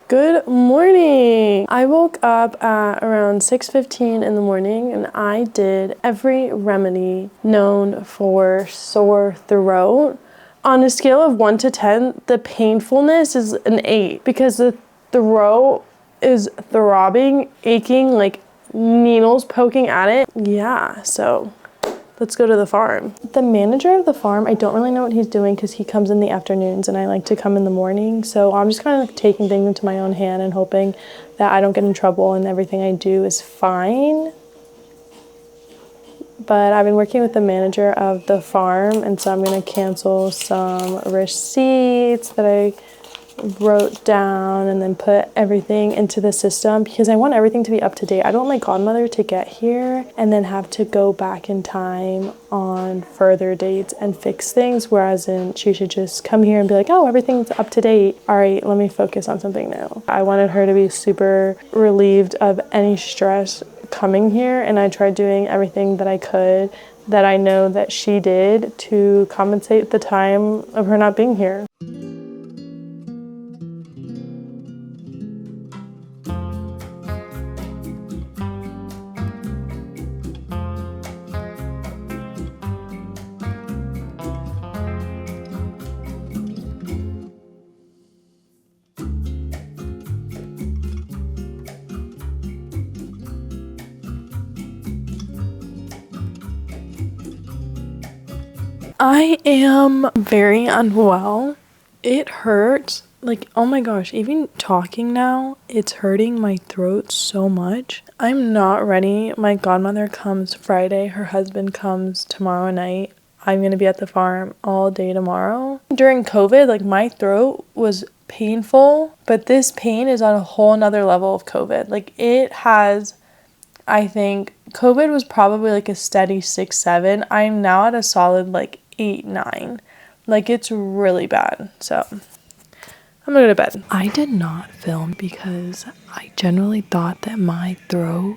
Good morning. I woke up at around 6:15 in the morning and I did every remedy known for sore throat. On a scale of 1 to 10, the painfulness is an 8 because the throat is throbbing, aching, like needles poking at it. Yeah, so let's go to the farm. The manager of the farm, I don't really know what he's doing because he comes in the afternoons and I like to come in the morning. So I'm just kind of like taking things into my own hand and hoping that I don't get in trouble and everything I do is fine. But I've been working with the manager of the farm, and so I'm going to cancel some receipts that I wrote down and then put everything into the system because I want everything to be up to date. I don't want my godmother to get here and then have to go back in time on further dates and fix things, whereas she should just come here and be like, oh, everything's up to date. All right, let me focus on something new. I wanted her to be super relieved of any stress coming here, and I tried doing everything that I could that I know that she did to compensate the time of her not being here. I am very unwell. It hurts. Like, oh my gosh, even talking now, it's hurting my throat so much. I'm not ready. My godmother comes Friday. Her husband comes tomorrow night. I'm going to be at the farm all day tomorrow. During COVID, like, my throat was painful, but this pain is on a whole nother level of COVID. Like, it has, I think, COVID was probably like a steady 6, 7. I'm now at a solid like 8, 9. Like, it's really bad. So I'm gonna go to bed. I did not film because I generally thought that my throat